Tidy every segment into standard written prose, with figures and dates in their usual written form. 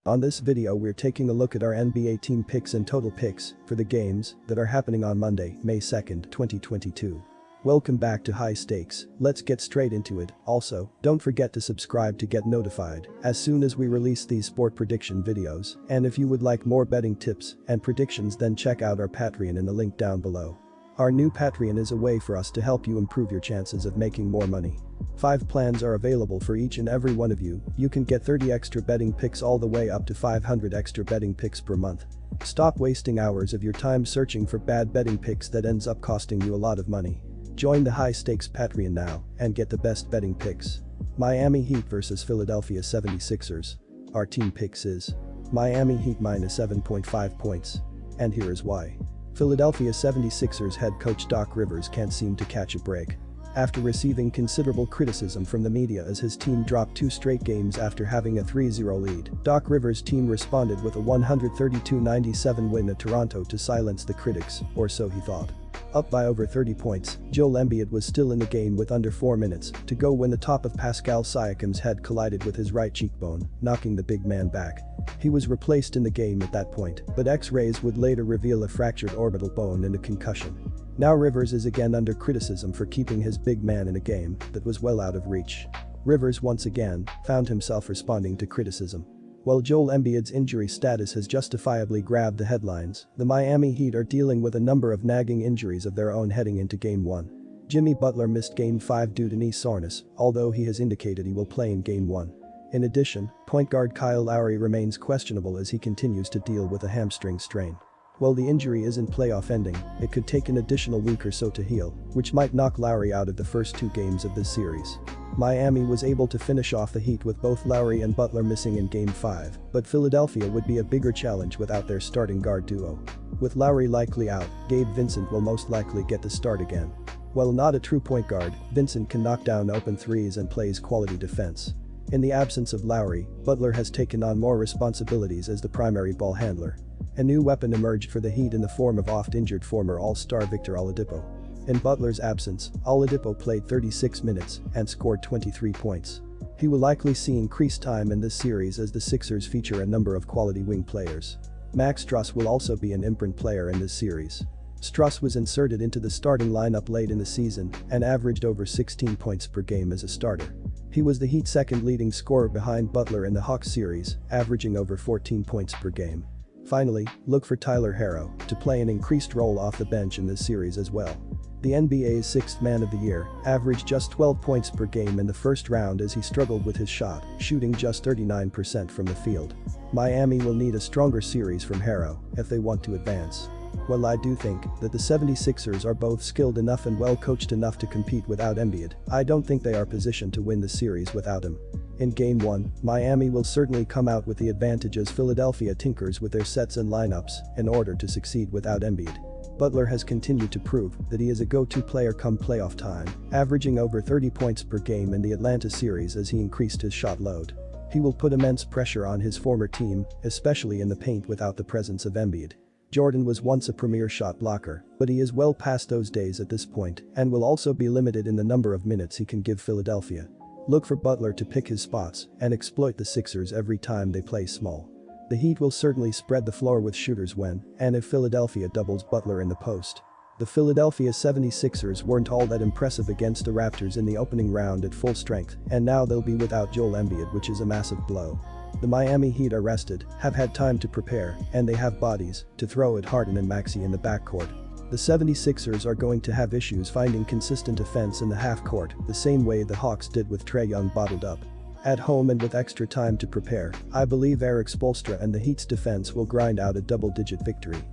On this video we're taking a look at our NBA team picks and total picks for the games that are happening on Monday, May 2nd, 2022. Welcome back to High Stakes, let's get straight into it. Also, don't forget to subscribe to get notified as soon as we release these sport prediction videos, and if you would like more betting tips and predictions then check out our Patreon in the link down below. Our new Patreon is a way for us to help you improve your chances of making more money. 5 plans are available for each and every one of you. You can get 30 extra betting picks all the way up to 500 extra betting picks per month. Stop wasting hours of your time searching for bad betting picks that ends up costing you a lot of money. Join the High Stakes Patreon now and get the best betting picks. Miami Heat vs Philadelphia 76ers. Our team picks is Miami Heat minus 7.5 points. And here is why. Philadelphia 76ers head coach Doc Rivers can't seem to catch a break. After receiving considerable criticism from the media as his team dropped 2 straight games after having a 3-0 lead, Doc Rivers' team responded with a 132-97 win at Toronto to silence the critics, or so he thought. Up by over 30 points, Joel Embiid was still in the game with under 4 minutes to go when the top of Pascal Siakam's head collided with his right cheekbone, knocking the big man back. He was replaced in the game at that point, but X-rays would later reveal a fractured orbital bone and a concussion. Now Rivers is again under criticism for keeping his big man in a game that was well out of reach. Rivers once again found himself responding to criticism. While Joel Embiid's injury status has justifiably grabbed the headlines, the Miami Heat are dealing with a number of nagging injuries of their own heading into Game 1. Jimmy Butler missed Game 5 due to knee soreness, although he has indicated he will play in Game 1. In addition, point guard Kyle Lowry remains questionable as he continues to deal with a hamstring strain. While the injury isn't playoff ending, it could take an additional week or so to heal, which might knock Lowry out of the first 2 games of this series. Miami was able to finish off the Heat with both Lowry and Butler missing in Game 5, but Philadelphia would be a bigger challenge without their starting guard duo. With Lowry likely out, Gabe Vincent will most likely get the start again. While not a true point guard, Vincent can knock down open threes and plays quality defense. In the absence of Lowry, Butler has taken on more responsibilities as the primary ball handler. A new weapon emerged for the Heat in the form of oft-injured former All-Star Victor Oladipo. In Butler's absence, Oladipo played 36 minutes and scored 23 points. He will likely see increased time in this series as the Sixers feature a number of quality wing players. Max Strus will also be an imprint player in this series. Strus was inserted into the starting lineup late in the season and averaged over 16 points per game as a starter. He was the Heat's second leading scorer behind Butler in the Hawks series, averaging over 14 points per game. Finally, look for Tyler Herro to play an increased role off the bench in this series as well. The NBA's 6th man of the year averaged just 12 points per game in the first round as he struggled with his shot, shooting just 39% from the field. Miami will need a stronger series from Herro if they want to advance. While I do think that the 76ers are both skilled enough and well coached enough to compete without Embiid, I don't think they are positioned to win the series without him. In Game 1, Miami will certainly come out with the advantage as Philadelphia tinkers with their sets and lineups in order to succeed without Embiid. Butler has continued to prove that he is a go-to player come playoff time, averaging over 30 points per game in the Atlanta series as he increased his shot load. He will put immense pressure on his former team, especially in the paint without the presence of Embiid. Jordan was once a premier shot blocker, but he is well past those days at this point and will also be limited in the number of minutes he can give Philadelphia. Look for Butler to pick his spots and exploit the Sixers every time they play small. The Heat will certainly spread the floor with shooters when and if Philadelphia doubles Butler in the post. The Philadelphia 76ers weren't all that impressive against the Raptors in the opening round at full strength, and now they'll be without Joel Embiid, which is a massive blow. The Miami Heat are rested, have had time to prepare, and they have bodies to throw at Harden and Maxey in the backcourt. The 76ers are going to have issues finding consistent offense in the half-court, the same way the Hawks did with Trae Young bottled up. At home and with extra time to prepare, I believe Eric Spoelstra and the Heat's defense will grind out a double-digit victory.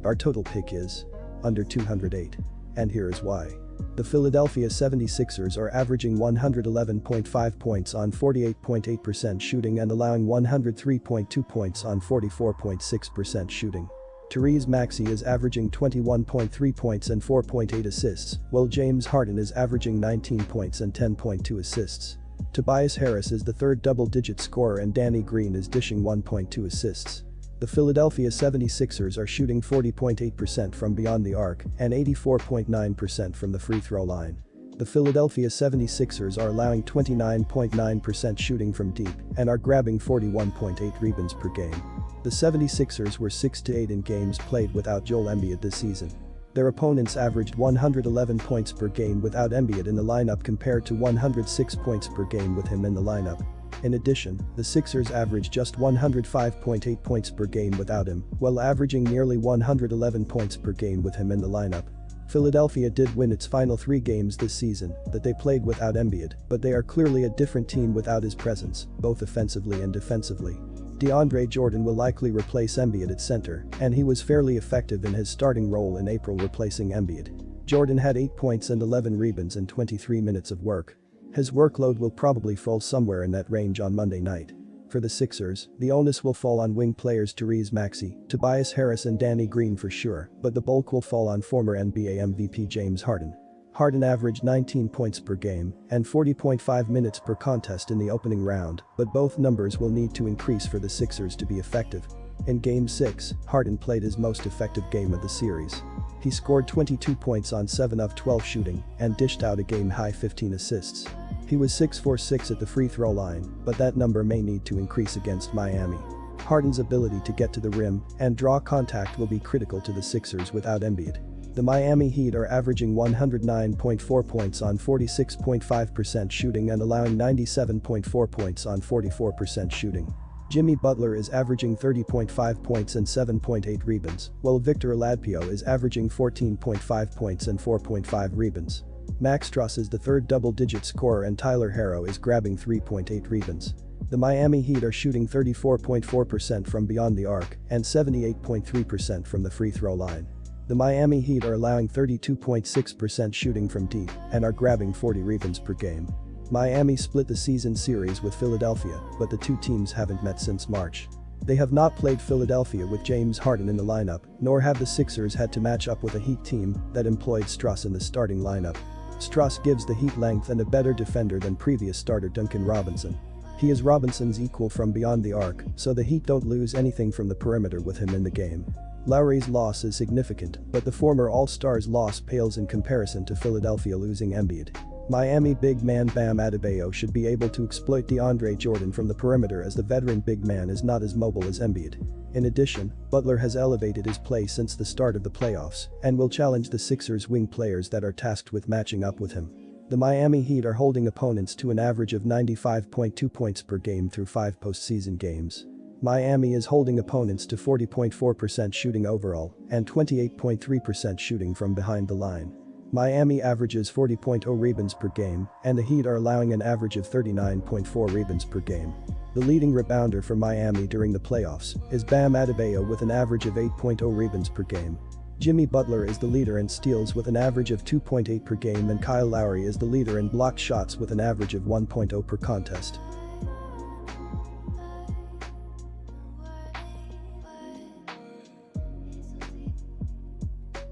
Our total pick is under 208. And here is why. The Philadelphia 76ers are averaging 111.5 points on 48.8% shooting and allowing 103.2 points on 44.6% shooting. Therese Maxey is averaging 21.3 points and 4.8 assists, while James Harden is averaging 19 points and 10.2 assists. Tobias Harris is the third double-digit scorer and Danny Green is dishing 1.2 assists. The Philadelphia 76ers are shooting 40.8% from beyond the arc and 84.9% from the free throw line. The Philadelphia 76ers are allowing 29.9% shooting from deep and are grabbing 41.8 rebounds per game. The 76ers were 6-8 in games played without Joel Embiid this season. Their opponents averaged 111 points per game without Embiid in the lineup compared to 106 points per game with him in the lineup. In addition, the Sixers averaged just 105.8 points per game without him, while averaging nearly 111 points per game with him in the lineup. Philadelphia did win its final 3 games this season that they played without Embiid, but they are clearly a different team without his presence, both offensively and defensively. DeAndre Jordan will likely replace Embiid at center, and he was fairly effective in his starting role in April replacing Embiid. Jordan had 8 points and 11 rebounds in 23 minutes of work. His workload will probably fall somewhere in that range on Monday night. For the Sixers, the onus will fall on wing players Tyrese Maxey, Tobias Harris and Danny Green for sure, but the bulk will fall on former NBA MVP James Harden. Harden averaged 19 points per game and 40.5 minutes per contest in the opening round, but both numbers will need to increase for the Sixers to be effective. In Game 6, Harden played his most effective game of the series. He scored 22 points on 7 of 12 shooting and dished out a game-high 15 assists. He was 6 for 6 at the free throw line, but that number may need to increase against Miami. Harden's ability to get to the rim and draw contact will be critical to the Sixers without Embiid. The Miami Heat are averaging 109.4 points on 46.5% shooting and allowing 97.4 points on 44% shooting. Jimmy Butler is averaging 30.5 points and 7.8 rebounds, while Victor Oladipo is averaging 14.5 points and 4.5 rebounds. Max Strus is the third double-digit scorer and Tyler Herro is grabbing 3.8 rebounds. The Miami Heat are shooting 34.4% from beyond the arc and 78.3% from the free throw line. The Miami Heat are allowing 32.6% shooting from deep and are grabbing 40 rebounds per game. Miami split the season series with Philadelphia, but the two teams haven't met since March. They have not played Philadelphia with James Harden in the lineup, nor have the Sixers had to match up with a Heat team that employed Strus in the starting lineup. Strus gives the Heat length and a better defender than previous starter Duncan Robinson. He is Robinson's equal from beyond the arc, so the Heat don't lose anything from the perimeter with him in the game. Lowry's loss is significant, but the former All-Star's loss pales in comparison to Philadelphia losing Embiid. Miami big man Bam Adebayo should be able to exploit DeAndre Jordan from the perimeter as the veteran big man is not as mobile as Embiid. In addition, Butler has elevated his play since the start of the playoffs and will challenge the Sixers' wing players that are tasked with matching up with him. The Miami Heat are holding opponents to an average of 95.2 points per game through 5 postseason games. Miami is holding opponents to 40.4% shooting overall and 28.3% shooting from behind the line. Miami averages 40.0 rebounds per game, and the Heat are allowing an average of 39.4 rebounds per game. The leading rebounder for Miami during the playoffs is Bam Adebayo with an average of 8.0 rebounds per game. Jimmy Butler is the leader in steals with an average of 2.8 per game and Kyle Lowry is the leader in blocked shots with an average of 1.0 per contest.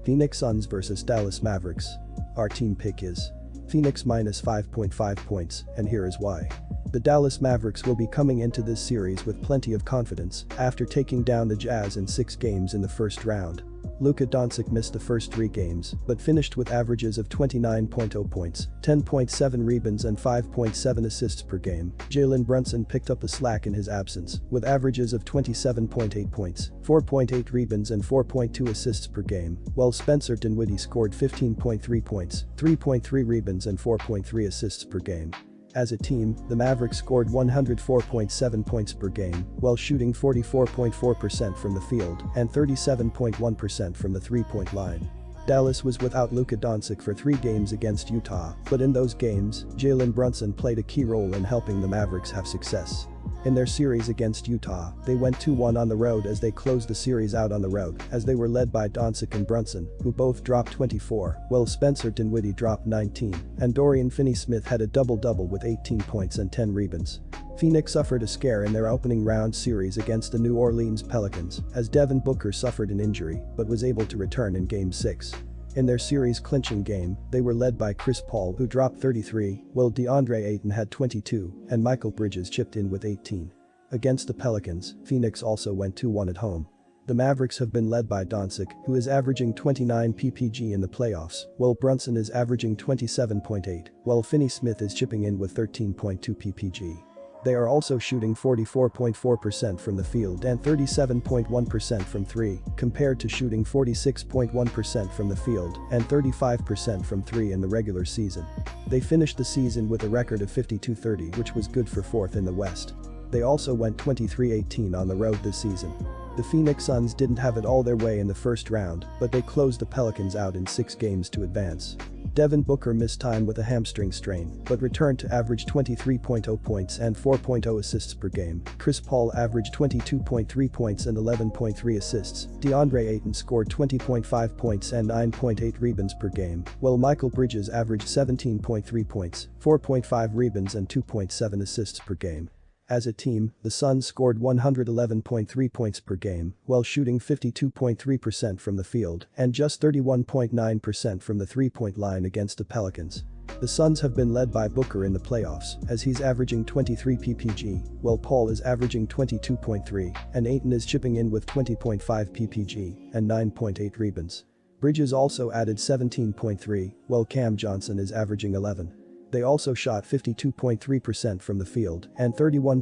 Phoenix Suns vs Dallas Mavericks. Our team pick is Phoenix minus 5.5 points, and here is why. The Dallas Mavericks will be coming into this series with plenty of confidence after taking down the Jazz in 6 games in the first round. Luka Doncic missed the first 3 games but finished with averages of 29.0 points, 10.7 rebounds and 5.7 assists per game. Jalen Brunson picked up the slack in his absence with averages of 27.8 points, 4.8 rebounds and 4.2 assists per game, while Spencer Dinwiddie scored 15.3 points, 3.3 rebounds and 4.3 assists per game. As a team, the Mavericks scored 104.7 points per game while shooting 44.4% from the field and 37.1% from the three-point line. Dallas was without Luka Doncic for 3 games against Utah, but in those games, Jalen Brunson played a key role in helping the Mavericks have success. In their series against Utah, they went 2-1 on the road as they closed the series out on the road as they were led by Doncic and Brunson, who both dropped 24, while Spencer Dinwiddie dropped 19, and Dorian Finney-Smith had a double-double with 18 points and 10 rebounds. Phoenix suffered a scare in their opening round series against the New Orleans Pelicans as Devin Booker suffered an injury but was able to return in Game 6. In their series-clinching game, they were led by Chris Paul who dropped 33, while DeAndre Ayton had 22, and Michael Bridges chipped in with 18. Against the Pelicans, Phoenix also went 2-1 at home. The Mavericks have been led by Doncic, who is averaging 29 ppg in the playoffs, while Brunson is averaging 27.8, while Finney-Smith is chipping in with 13.2 ppg. They are also shooting 44.4% from the field and 37.1% from 3, compared to shooting 46.1% from the field and 35% from 3 in the regular season. They finished the season with a record of 52-30, which was good for 4th in the West. They also went 23-18 on the road this season. The Phoenix Suns didn't have it all their way in the first round, but they closed the Pelicans out in 6 games to advance. Devin Booker missed time with a hamstring strain, but returned to average 23.0 points and 4.0 assists per game. Chris Paul averaged 22.3 points and 11.3 assists. DeAndre Ayton scored 20.5 points and 9.8 rebounds per game, while Michael Bridges averaged 17.3 points, 4.5 rebounds and 2.7 assists per game. As a team, the Suns scored 111.3 points per game while shooting 52.3% from the field and just 31.9% from the three-point line against the Pelicans. The Suns have been led by Booker in the playoffs as he's averaging 23 ppg, while Paul is averaging 22.3 and Ayton is chipping in with 20.5 ppg and 9.8 rebounds. Bridges also added 17.3, while Cam Johnson is averaging 11. They also shot 52.3% from the field and 31.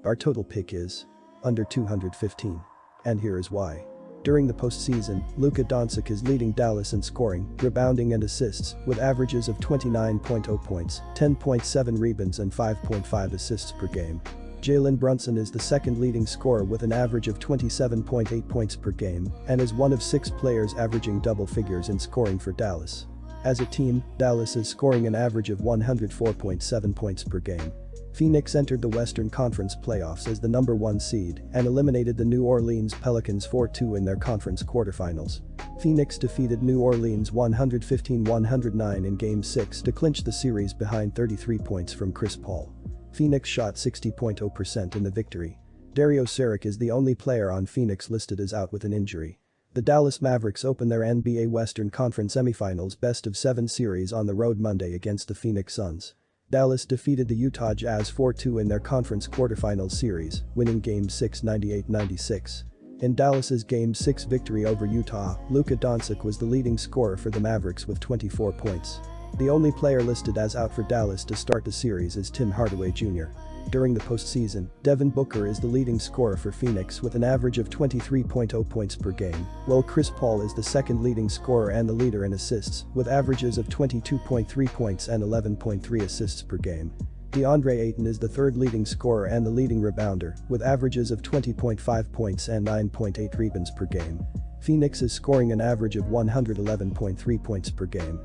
Our total pick is under 215. And here is why. During the postseason, Luka Doncic is leading Dallas in scoring, rebounding and assists with averages of 29.0 points, 10.7 rebounds and 5.5 assists per game. Jalen Brunson is the second leading scorer with an average of 27.8 points per game and is one of 6 players averaging double figures in scoring for Dallas. As a team, Dallas is scoring an average of 104.7 points per game. Phoenix entered the Western Conference playoffs as the number 1 seed and eliminated the New Orleans Pelicans 4-2 in their conference quarterfinals. Phoenix defeated New Orleans 115-109 in Game 6 to clinch the series behind 33 points from Chris Paul. Phoenix shot 60.0% in the victory. Dario Saric is the only player on Phoenix listed as out with an injury. The Dallas Mavericks open their NBA Western Conference semifinals best-of-7 series on the road Monday against the Phoenix Suns. Dallas defeated the Utah Jazz 4-2 in their conference quarterfinals series, winning Game 6 98-96. In Dallas's Game 6 victory over Utah, Luka Doncic was the leading scorer for the Mavericks with 24 points. The only player listed as out for Dallas to start the series is Tim Hardaway Jr. During the postseason, Devin Booker is the leading scorer for Phoenix with an average of 23.0 points per game, while Chris Paul is the second leading scorer and the leader in assists with averages of 22.3 points and 11.3 assists per game. DeAndre Ayton is the third leading scorer and the leading rebounder with averages of 20.5 points and 9.8 rebounds per game. Phoenix is scoring an average of 111.3 points per game.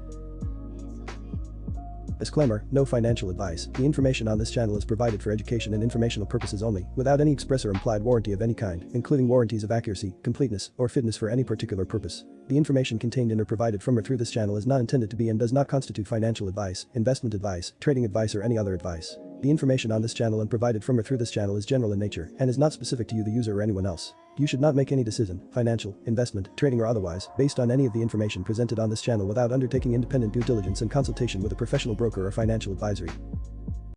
Disclaimer, no financial advice. The information on this channel is provided for education and informational purposes only, without any express or implied warranty of any kind, including warranties of accuracy, completeness, or fitness for any particular purpose. The information contained in or provided from or through this channel is not intended to be and does not constitute financial advice, investment advice, trading advice or any other advice. The information on this channel and provided from or through this channel is general in nature and is not specific to you the user or anyone else. You should not make any decision, financial, investment, trading or otherwise, based on any of the information presented on this channel without undertaking independent due diligence and consultation with a professional broker or financial advisory.